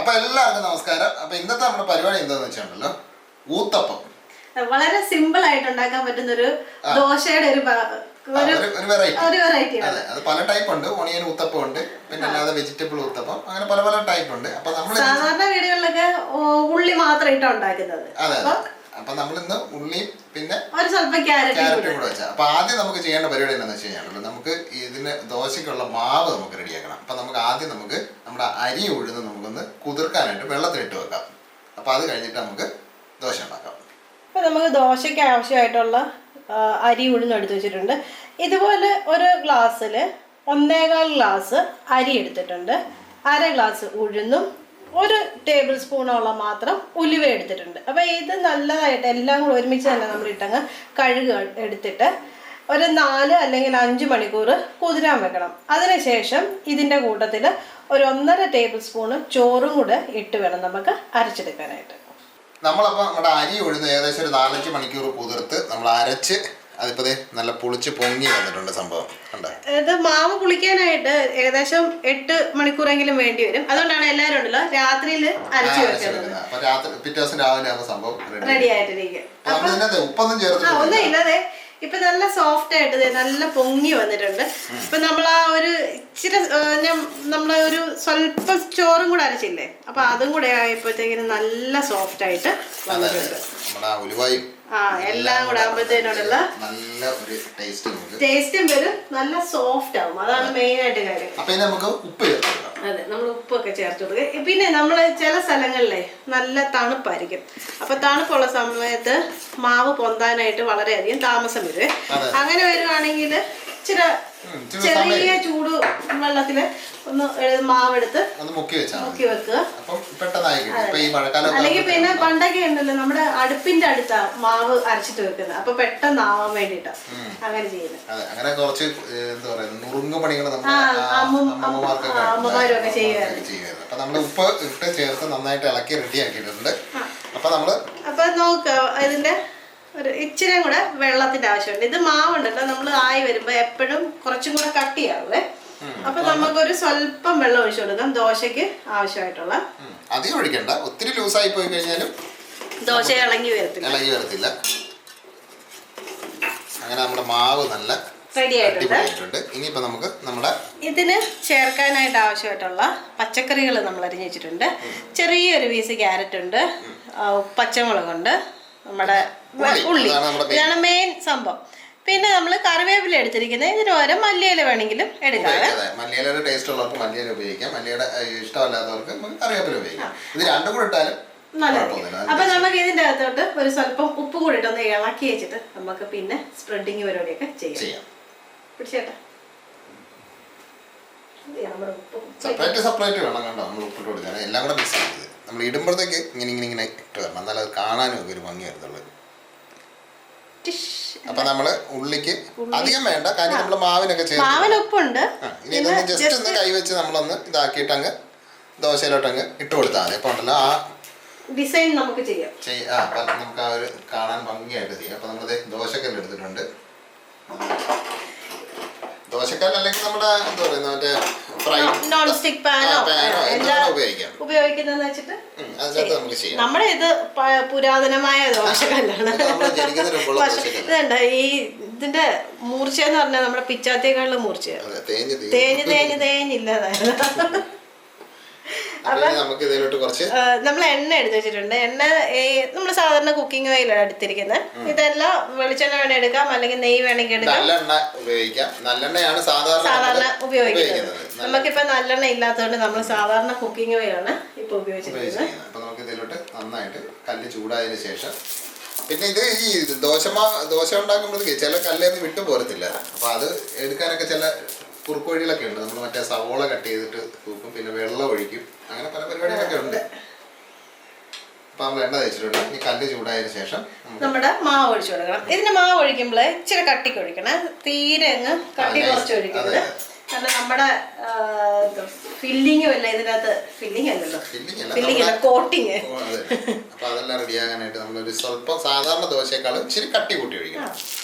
അപ്പോൾ എല്ലാവർക്കും നമസ്കാരം. അപ്പോൾ ഇന്നത്തെ നമ്മുടെ പരിപാടി എന്താണെന്ന് വെച്ചാണല്ലോ ഊത്തപ്പം. വളരെ സിമ്പിൾ ആയിട്ട് ഉണ്ടാക്കാൻ പറ്റുന്ന ഒരു ദോശയുടെ ഒരു വെറൈറ്റി. അതെ, അത് പല ടൈപ്പ് ഉണ്ട്. ഓണിയൻ ഊത്തപ്പം ഉണ്ട്, പിന്നെ അല്ലാതെ വെജിറ്റബിൾ ഊത്തപ്പം, അങ്ങനെ പല പല ടൈപ്പ് ഉണ്ട്. അപ്പൊ നമ്മൾ സാധാരണ വീടുകളിലൊക്കെ ഉള്ളി മാത്രം ഇട്ടാണ് ഉണ്ടാക്കുന്നത്. അതെ, അപ്പൊ നമ്മളിന്ന് ഉള്ളിയും പിന്നെ ഒരു സ്വല്പം ക്യാരറ്റും കൂടെ വെച്ചാൽ. അപ്പൊ ആദ്യം നമുക്ക് ചെയ്യേണ്ട പരിപാടി എന്താണെന്ന് വെച്ച് കഴിഞ്ഞാൽ നമുക്ക് ഇതിന് ദോശയ്ക്കുള്ള മാവ് നമുക്ക് റെഡിയാക്കണം. അപ്പൊ നമുക്ക് ആദ്യം നമ്മുടെ അരി ഉഴുന്ന് നമുക്കൊന്ന് കുതിർക്കാനായിട്ട് വെള്ളത്തിലിട്ട് വെക്കാം. അപ്പൊ അത് കഴിഞ്ഞിട്ട് നമുക്ക് ദോശ ഉണ്ടാക്കാം. അപ്പൊ നമുക്ക് ദോശയ്ക്ക് ആവശ്യമായിട്ടുള്ള അരി ഉഴുന്ന് എടുത്ത് വെച്ചിട്ടുണ്ട്. ഇതുപോലെ ഒരു ഗ്ലാസ്സിൽ 1.25 ഗ്ലാസ് അരി എടുത്തിട്ടുണ്ട്. 1/2 ഗ്ലാസ് ഉഴുന്നും 1 ടേബിൾ സ്പൂണോളം മാത്രം ഉലുവ എടുത്തിട്ടുണ്ട്. അപ്പോൾ ഇത് നല്ലതായിട്ട് എല്ലാം കൂടെ ഒരുമിച്ച് തന്നെ നമ്മൾ ഇട്ടങ്ങ് കഴുകി എടുത്തിട്ട് ഒരു 4 അല്ലെങ്കിൽ 5 മണിക്കൂർ കുതിരാൻ വെക്കണം. അതിനുശേഷം ഇതിൻ്റെ കൂട്ടത്തിൽ ഒരു 1.5 ടേബിൾ സ്പൂണ് ചോറും കൂടെ ഇട്ട് വേണം നമുക്ക് അരച്ചെടുക്കാനായിട്ട്. നമ്മളപ്പോൾ നമ്മുടെ അരി ഉഴുന്ന് ഏകദേശം ഒരു 4-5 മണിക്കൂർ കുതിർത്ത് നമ്മൾ അരച്ച് അതിപ്പോൾ നല്ല പുളിച്ച് പൊങ്ങി വന്നിട്ടുണ്ട് സംഭവം. ഇത് മാവ് പുളിക്കാനായിട്ട് ഏകദേശം 8 മണിക്കൂറെങ്കിലും വേണ്ടി വരും. അതുകൊണ്ടാണ് എല്ലാവരും ഉണ്ടല്ലോ രാത്രിയിൽ അരച്ചു വെക്കുന്നത്. അപ്പൊ രാത്രി പിറ്റേ ദിവസം രാവിലെ ആകുന്ന സംഭവം റെഡി ആയിട്ടിരിക്കും. ഉപ്പൊന്നും ചേർത്ത് ഒന്നും ഇല്ലാതെ ഇപ്പൊ നല്ല സോഫ്റ്റ് ആയിട്ട് നല്ല പൊങ്ങി വന്നിട്ടുണ്ട്. ഇപ്പൊ നമ്മൾ ആ ഒരു ഇച്ചിരി നമ്മളെ ഒരു സ്വല്പം ചോറും കൂടെ അരച്ചില്ലേ, അപ്പൊ അതും കൂടെ ആയപ്പോഴത്തേക്കിന് നല്ല സോഫ്റ്റ് ആയിട്ട് വന്നിട്ടുണ്ട്. എല്ലാം കൂടെ ആകുമ്പോഴത്തേനുള്ള ടേസ്റ്റും വരും, നല്ല സോഫ്റ്റ് ആവും. അതാണ് മെയിൻ ആയിട്ട് കാര്യം. അതെ, നമ്മൾ ഉപ്പൊക്കെ ചേർത്ത് കൊടുക്കുക. പിന്നെ നമ്മൾ ചില സ്ഥലങ്ങളിലെ നല്ല തണുപ്പായിരിക്കും. അപ്പൊ തണുപ്പുള്ള സമയത്ത് മാവ് പൊന്താനായിട്ട് വളരെയധികം താമസം വരും. അങ്ങനെ വരുവാണെങ്കിൽ ചെറിയ ചൂട് വെള്ളത്തില് ഒന്ന് മാവെടുത്ത് മുക്കി വെക്കുക. അല്ലെങ്കിൽ പിന്നെ പണ്ടൊക്കെ ഉണ്ടല്ലോ നമ്മുടെ അടുപ്പിന്റെ അടുത്താ മാവ് അരച്ചിട്ട് വെക്കുന്നത്. അപ്പൊ പെട്ടെന്ന് ആവാൻ വേണ്ടിട്ടാ അങ്ങനെ ചെയ്യുന്നത്. അമ്മമാരും ഒക്കെ ചെയ്യുമായിരുന്നു. ഉപ്പ് ഇട്ട് ചേർത്ത് നന്നായിട്ട് ഇളക്കി റെഡിയാക്കിയിട്ടുണ്ട്. അപ്പൊ നോക്കുക, ഇതിന്റെ ഒരു ഇച്ചിരി കൂടെ വെള്ളത്തിന്റെ ആവശ്യമുണ്ട്. ഇത് മാവുണ്ടല്ലോ നമ്മൾ ആയി വരുമ്പോ എപ്പോഴും കുറച്ചും കൂടെ കട്ടിയാവേ. അപ്പൊ നമുക്കൊരു സ്വല്പം വെള്ളം ഒഴിച്ചു കൊടുക്കാം ദോശക്ക് ആവശ്യമായിട്ടുള്ള. അധികം ഒഴിക്കണ്ട, ഒത്തിരി ലൂസായി പോയി കഴിഞ്ഞാലും ദോശ ഇളകി വരത്തില്ല. അങ്ങനെ നമ്മുടെ മാവ് നല്ല റെഡി ആയിട്ടുണ്ട്. ഇനിയിപ്പോ നമുക്ക് ഇതിന് ചേർക്കാനായിട്ട് ആവശ്യമായിട്ടുള്ള പച്ചക്കറികൾ നമ്മൾ അരിഞ്ഞു വെച്ചിട്ടുണ്ട്. ചെറിയൊരു പീസ് ക്യാരറ്റ് ഉണ്ട്, പച്ചമുളകുണ്ട്, നമ്മുടെ ഉള്ളി, ഇതാണ് മെയിൻ സംഭവം. പിന്നെ നമ്മൾ കറിവേപ്പില എടുത്തിരിക്കുന്നത്. ഇതിന് പകരം മല്ലിയില വേണമെങ്കിലും എടുക്കാം. മല്ലിയിലയുടെ ടേസ്റ്റ് ഉള്ളവർക്ക് മല്ലിയില ഉപയോഗിക്കാം, മല്ലിയുടെ ഇഷ്ടമല്ലാത്തവർക്ക് കറിവേപ്പില ഉപയോഗിക്കാം. ഇത് രണ്ടും കൂടെ ഇട്ടാലും നല്ലതായിരിക്കും. അപ്പൊ നമുക്ക് ഇതിന്റെ അകത്തോട്ട് ഒരു സ്വല്പം ഉപ്പ് കൂടി ഇട്ടൊന്ന് ഇളക്കി വെച്ചിട്ട് നമുക്ക് പിന്നെ സ്പ്രെഡിങ് പരിപാടിയൊക്കെ ചെയ്യാം. പിടിച്ചേട്ടാ, സെപ്പറേറ്റ് വേണം കണ്ടോ. നമ്മൾ ഉപ്പിട്ട് കൊടുക്കാൻ എല്ലാം കൂടെ മിക്സ് ചെയ്ത് നമ്മൾ ഇടുമ്പോഴത്തേക്ക് ഇങ്ങനെ ഇട്ട് വരണം, എന്നാലും അത് കാണാനും ഒരു ഭംഗി വരുന്നുള്ളൂ. അപ്പൊ നമ്മള് ഉള്ളിക്ക് അധികം വേണ്ട, കാര്യം നമ്മള് മാവിനൊക്കെ ചേർത്ത് ഉപ്പുണ്ട്. ഇനി ഇതൊന്ന് ജസ്റ്റ് ഒന്ന് കൈവച്ച് നമ്മളൊന്ന് ഇതാക്കിയിട്ട് അങ്ങ് ദോശയിലോട്ട് അങ്ങ് ഇട്ട് കൊടുത്താൽ മതി. അപ്പൊ ഉണ്ടല്ലോ ആ ഡിസൈൻ നമുക്ക് ചെയ്യാം. നമുക്ക് ആ ഒരു കാണാൻ ഭംഗിയായിട്ട് ചെയ്യാം. അപ്പൊ നമ്മള് ദോശക്കല്ല് എടുത്തിട്ടുണ്ട്. ദോശക്കല്ല് അല്ലെങ്കിൽ നമ്മുടെ എന്താ പറയുക, മറ്റേ നോൺ സ്റ്റിക് പാനോ ഉപയോഗിക്കുന്നതെന്ന് വെച്ചിട്ട് നമ്മുടെ ഇത് പുരാതനമായ ദോശക്കല്ലാണ്. ഇതുണ്ട്, ഇതിന്റെ മൂർച്ച എന്ന് പറഞ്ഞാൽ നമ്മുടെ പിച്ചാത്തിയേക്കാളും മൂർച്ച തേഞ്ഞില്ലാതായിരുന്നു. നമ്മൾ എണ്ണ എടുത്ത് വെച്ചിട്ടുണ്ട്. എണ്ണ നമ്മൾ സാധാരണ കുക്കിംഗ് ഓയിലാണ് എടുത്തിരിക്കുന്നത്. ഇതെല്ലാം വെളിച്ചെണ്ണ വേണേ എടുക്കാം, അല്ലെങ്കിൽ നെയ്യ് വേണമെങ്കിൽ എടുക്കാം. നല്ലെണ്ണയാണ് സാധാരണ ഉപയോഗിക്കുന്നത്. നമുക്കിപ്പോ നല്ലെണ്ണ ഇല്ലാത്തതുകൊണ്ട് നമ്മൾ സാധാരണ കുക്കിംഗ് ഓയിലാണ് ഇപ്പൊ ഉപയോഗിച്ചിരിക്കുന്നത്. നന്നായിട്ട് കല്ല് ചൂടായതിനു ശേഷം പിന്നെ ഇത് ഈ ദോശ ഉണ്ടാക്കുമ്പോഴത്തേക്ക് ചില കല്ലേന്ന് വിട്ടു പോരത്തില്ല. അപ്പൊ അത് എടുക്കാനൊക്കെ ചില കുറുക്കുവഴികളൊക്കെ ഉണ്ട്. നമ്മൾ മറ്റേ സവോള കട്ട് ചെയ്തിട്ട് തൂക്കും, പിന്നെ വെള്ളം ഒഴിക്കും, അങ്ങനെ പല പരിപാടികളൊക്കെ ഉണ്ട്. അപ്പൊ നമ്മൾ എണ്ണ തേച്ചിട്ടുണ്ട്. ഇനി കല്ല് ചൂടായതിനു ശേഷം നമ്മുടെ മാവ് ഒഴിച്ചു കൊടുക്കണം. ഇതിന് മാവ് ഒഴിക്കുമ്പോൾ ഇച്ചിരി കട്ടിക്ക് ഒഴിക്കണം, തീരെ അങ്ങ് കട്ടി കുറച്ച് ഒഴിക്കരുത്. കാരണം നമ്മുടെ ഫില്ലിങ്ങും അല്ല ഇതിനകത്ത്, ഫില്ലിംഗ് അല്ല കോട്ടിങ്. അപ്പൊ അതെല്ലാം റെഡിയാകാനായിട്ട് നമ്മളൊരു സ്വല്പം സാധാരണ ദോശയെക്കാളും ഇച്ചിരി കട്ടി കൂട്ടി ഒഴിക്കണം.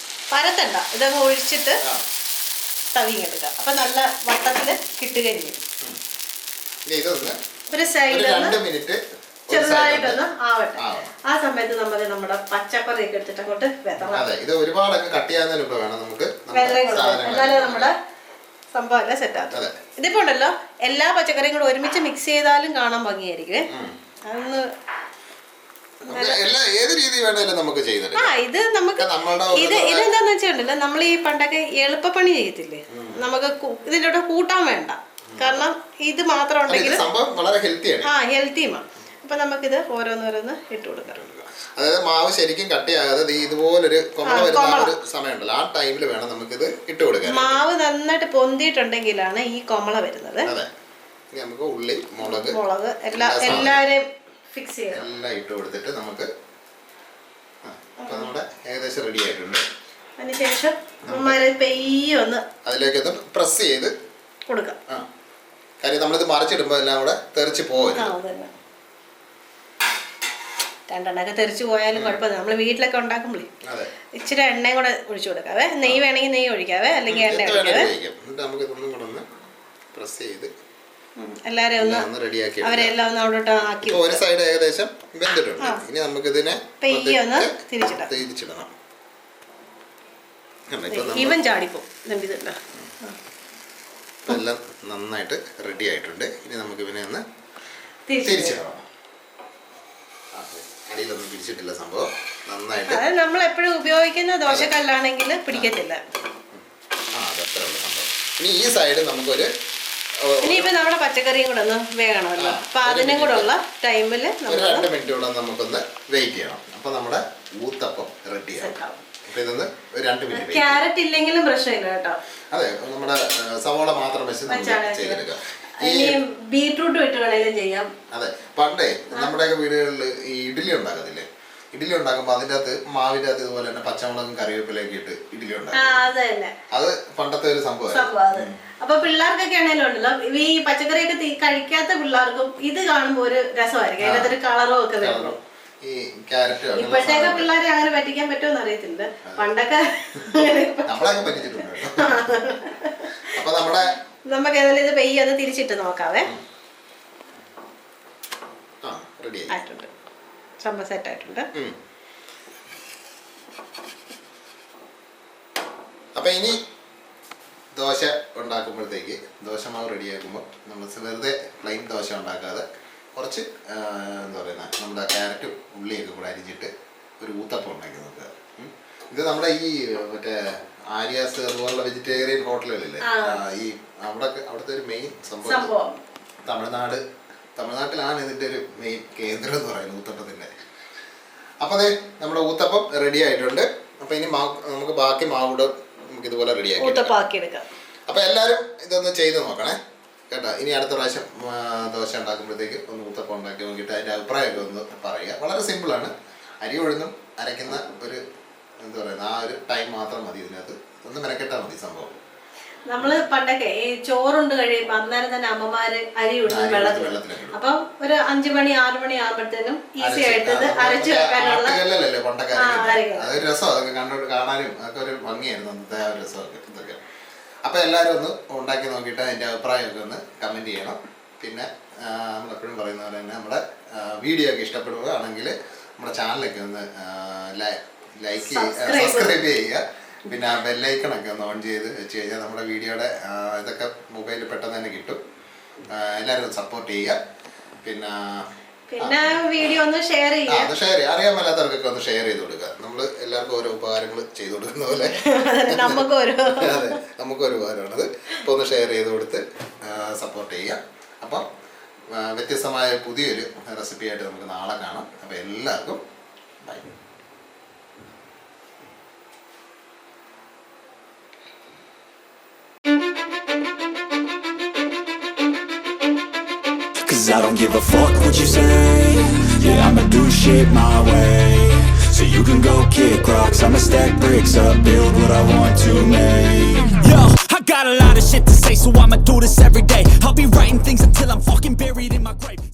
പരത്തണ്ട, ഇതങ്ങ് ഒഴിച്ചിട്ട് തവിങ്ങെടുക്കാം. അപ്പൊ നല്ല വട്ടത്തില് കിട്ടുകയും ചെയ്യും. ഇതൊന്ന് ഒരു സൈഡിൽ 2 മിനിറ്റ് ചെറുതായിട്ടൊന്ന് ആവട്ടെ. ആ സമയത്ത് നമുക്ക് നമ്മുടെ പച്ചക്കറിയൊക്കെ എടുത്തിട്ട് അങ്ങോട്ട് വെതറാം. അതെ, ഇത് ഒരുപാടൊക്കെ കട്ട് ചെയ്യാൻ വേണം നമുക്ക്. എന്നാലേ നമ്മുടെ സംഭവം എല്ലാം സെറ്റ് ആകും. ഇതിപ്പോ ഉണ്ടല്ലോ എല്ലാ പച്ചക്കറിയും കൂടെ ഒരുമിച്ച് മിക്സ് ചെയ്താലും കാണാൻ ഭംഗിയായിരിക്കും. അതൊന്ന് ഏത് രീതി വേണേലും നമുക്ക് ചെയ്തെടുക്കാം. ഇത് നമുക്ക് ഇതെന്താന്ന് വെച്ചിട്ടുണ്ടല്ലോ, നമ്മൾ ഈ പണ്ടൊക്കെ എളുപ്പപ്പണി ചെയ്യത്തില്ലേ, നമുക്ക് ഇതിൻ്റെ കൂടെ കൂട്ടാൻ വേണ്ട. കാരണം ഇത് മാത്രം ഉണ്ടെങ്കിൽ ഹെൽത്തിയുമാണ്. അപ്പൊ നമുക്കിത് ഓരോന്നോരോന്ന് ഇട്ട് കൊടുക്കാം. അതായത് മാവ് ശരിക്കും കട്ടിയാകാതെ ഇതുപോലൊരു കൊമള വരുന്ന ഒരു സമയമുണ്ടല്ലോ, ആ ടൈമിൽ വേണം നമുക്കിത് ഇട്ട് കൊടുക്കാൻ. മാവ് നന്നായിട്ട് പൊന്തിയിട്ടുണ്ടെങ്കിലാണ് ഈ കൊമള വരുന്നത്. അതെ, നമുക്ക് ഉള്ളി, മുളക് എല്ലാരെയും ഫിക്സ് ചെയ്യാം. എല്ലാം ഇട്ട് കൊടുത്തിട്ട് നമുക്ക് നമ്മുടെ ഏകദേശം റെഡി ആയിട്ടുണ്ട്. അതിനുശേഷം പെയ്യെ ഒന്ന് അതിലേക്കൊന്ന് പ്രസ് ചെയ്ത് കൊടുക്കാം. കാര്യം നമ്മളിത് മറിച്ചിടുമ്പോൾ എല്ലാം കൂടെ തെറിച്ച് പോകരുത്. രണ്ടെണ്ണൊക്കെ തെറിച്ച് പോയാലും കുഴപ്പമില്ല. നമ്മൾ വീട്ടിലൊക്കെ ഉണ്ടാക്കുമ്പോഴേ ഇച്ചിരി എണ്ണയും കൂടെ ഒഴിച്ചു കൊടുക്കാവേ. നെയ്യ് വേണമെങ്കിൽ നെയ്യ് ഒഴിക്കാവേ, അല്ലെങ്കിൽ എണ്ണ ഒഴിക്കാവേ. എല്ലാരും ഒന്ന് റെഡിയാക്കി അവരെല്ലാം ഒന്ന് അവിടോട്ട് ആക്കി. ഒരു സൈഡ് ഏകദേശം വെന്തിട്ടുണ്ട്. ഇനി നമുക്ക് ഇതിനെ പെയ്യെ ഒന്ന് തിരിച്ചിടണം. ഇവൻ ചാടിപ്പോ എല്ലാം നന്നായിട്ട് റെഡി ആയിട്ടുണ്ട്. ഇനി നമുക്ക് ഇവനെ ഒന്ന് തിരിച്ചിടണം. അടിയിലൊന്നും പിടിച്ചിട്ടില്ല സംഭവം. നന്നായിട്ട് അത് നമ്മൾ എപ്പോഴും ഉപയോഗിക്കുന്ന ദോശക്കല്ലാണെങ്കിൽ പിടിക്കത്തില്ല. അതത്രേ ഉള്ള സംഭവം. ഇനി ഈ സൈഡ് നമുക്കൊരു ഇനിയിപ്പോ നമ്മുടെ പച്ചക്കറിയും കൂടെ ഒന്ന് വേകണമല്ലോ. അപ്പൊ അതിനും കൂടെ ഉള്ള ടൈമിൽ 2 മിനിറ്റ് കൂടെ നമുക്കൊന്ന് വെയിറ്റ് ചെയ്യണം. അപ്പൊ നമ്മുടെ ഊത്തപ്പം റെഡിയാവും. അപ്പൊ ഇതൊന്ന് 2 മിനിറ്റ്. ക്യാരറ്റ് ഇല്ലെങ്കിലും പ്രശ്നമില്ല കേട്ടോ. അതെ, നമ്മുടെ സവോള മാത്രം വെച്ച് ചെയ്തെടുക്കാം. ബീട്രൂട്ട് ഇട്ട് വേണേലും ചെയ്യാം. അതെ, പണ്ടേ നമ്മുടെയൊക്കെ വീടുകളിൽ ഈ ഇഡ്ഡലി ഉണ്ടാക്കത്തില്ലേ, ഇഡ്ഡലി ഉണ്ടാക്കുമ്പോ അതിന്റെ അകത്ത് മാവിന്റെ അകത്ത് ഇതുപോലെ തന്നെ പച്ചമുളകും കറിവേപ്പിലൊക്കെ ഇട്ട് ഇഡ്ഡലി ഉണ്ടാക്കും. അത് പണ്ടത്തെ ഒരു സംഭവം. അപ്പൊ പിള്ളേർക്കൊക്കെ ആണെങ്കിലും ഉണ്ടല്ലോ, ഈ പച്ചക്കറിയൊക്കെ കഴിക്കാത്ത പിള്ളേർക്കും ഇത് കാണുമ്പോ ഒരു രസമായിരിക്കും. അതിനകത്തൊരു കളറും ഒക്കെ വരണം. ഈ ക്യാരറ്റ് ഇപ്പോഴത്തേക്ക് പിള്ളേരെ അങ്ങനെ പറ്റിക്കാൻ പറ്റുമെന്ന് അറിയത്തില്ല. പണ്ടൊക്കെ നമ്മളൊക്കെ പറ്റിച്ചിട്ടുണ്ട്. അപ്പൊ നമുക്ക് ഏതായാലും ഇത് പെയ്യെ ഒന്ന് തിരിച്ചിട്ട് നോക്കാവേ. ആയിട്ടുണ്ട്, സംഭവം സെറ്റ് ആയിട്ടുണ്ട്. അപ്പൊ ഇനി ദോശ ഉണ്ടാക്കുമ്പോഴത്തേക്ക് ദോശമാവ് റെഡിയാക്കുമ്പോൾ നമ്മൾ വെറുതെ പ്ലെയിൻ ദോശ ഉണ്ടാക്കാതെ കുറച്ച് എന്താ പറയുക, നമ്മുടെ ക്യാരറ്റും ഉള്ളിയൊക്കെ കൂടെ അരിഞ്ഞിട്ട് ഒരു ഊത്തപ്പം ഉണ്ടാക്കി നോക്കുക. ഇത് നമ്മുടെ ഈ മറ്റേ ആര്യാസ് അതുപോലുള്ള വെജിറ്റേറിയൻ ഹോട്ടലുകളില്ലേ, ഈ അവിടുത്തെ ഒരു മെയിൻ സംഭവം തമിഴ്നാട്ടിലാണ് ഇതിൻ്റെ ഒരു മെയിൻ കേന്ദ്രം എന്ന് പറയുന്നത് ഊത്തപ്പത്തിൻ്റെ. അപ്പോൾ അതെ, നമ്മുടെ ഊത്തപ്പം റെഡി ആയിട്ടുണ്ട്. അപ്പോൾ ഇനി നമുക്ക് ബാക്കി മാവിടെ നമുക്ക് ഇതുപോലെ റെഡിയാക്കി എടുക്കാം. അപ്പോൾ എല്ലാവരും ഇതൊന്ന് ചെയ്ത് നോക്കണേ കേട്ടോ. ഇനി അടുത്ത പ്രാവശ്യം ദോശ ഉണ്ടാക്കുമ്പോഴത്തേക്ക് ഒന്ന് ഊത്തപ്പം ഉണ്ടാക്കി നോക്കിയിട്ട് അതിൻ്റെ അഭിപ്രായമൊക്കെ ഒന്ന് പറയുക. വളരെ സിമ്പിളാണ്. അരി ഉഴുന്നും അരയ്ക്കുന്ന ഒരു എന്താ പറയുക, ആ ഒരു ടൈം മാത്രം മതി. ഇതിനകത്ത് ഒന്ന് മെനക്കെട്ടാൽ മതി സംഭവം. നമ്മള് പണ്ടൊക്കെ ഈ ചോറുണ്ട് കഴിയുമ്പോ അന്നേരം തന്നെ അമ്മമാര് അരി ഉഴുന്നും വെള്ളത്തിൽ, അപ്പം ഒരു 5 മണി 6 മണി ആകുമ്പോഴത്തേനും ഈസി ആയിട്ട് അരച്ചു വെക്കാനുള്ള അതൊരു രസം. അതൊക്കെ കാണാനും അതൊക്കെ ഒരു ഭംഗിയായിരുന്നു അന്നത്തെ ആ ഒരു രസമൊക്കെ ഇതൊക്കെ. അപ്പൊ എല്ലാവരും ഒന്ന് ഉണ്ടാക്കി നോക്കിയിട്ട് അതിന്റെ അഭിപ്രായമൊക്കെ ഒന്ന് കമന്റ് ചെയ്യണം. പിന്നെ നമ്മളെപ്പോഴും പറയുന്ന പോലെ തന്നെ നമ്മുടെ വീഡിയോ ഒക്കെ ഇഷ്ടപ്പെടുകയാണെങ്കിൽ നമ്മുടെ ചാനലൊക്കെ ഒന്ന് ലൈക്ക് ചെയ്യുക, സബ്സ്ക്രൈബ് ചെയ്യുക. പിന്നെ ആ ബെല്ലൈക്കണൊക്കെ ഒന്ന് ഓൺ ചെയ്ത് വെച്ച് കഴിഞ്ഞാൽ നമ്മുടെ വീഡിയോയുടെ ഇതൊക്കെ മൊബൈലിൽ പെട്ടെന്ന് തന്നെ കിട്ടും. എല്ലാവരും സപ്പോർട്ട് ചെയ്യുക. പിന്നെ വീഡിയോ ഒന്ന് ഷെയർ ചെയ്യുക. അറിയാൻ മേലാത്തവർക്കൊക്കെ ഒന്ന് ഷെയർ ചെയ്ത് കൊടുക്കുക. നമ്മൾ എല്ലാവർക്കും ഓരോ ഉപകാരങ്ങൾ ചെയ്തു കൊടുക്കുന്ന പോലെ അതെ, നമുക്കൊരു ഉപകാരമാണത്. അപ്പോൾ ഒന്ന് ഷെയർ ചെയ്ത് കൊടുത്ത് സപ്പോർട്ട് ചെയ്യുക. അപ്പം വ്യത്യസ്തമായ പുതിയൊരു റെസിപ്പി ആയിട്ട് നമുക്ക് നാളെ കാണാം. അപ്പോൾ എല്ലാവർക്കും by. Cause I don't give a fuck what you say. Yeah, I'ma do shit my way. So you can go kick rocks, I'ma stack bricks up, build what I want to make. Yo, I got a lot of shit to say, so I'ma do this every day. I'll be writing things until I'm fucking buried in my grave.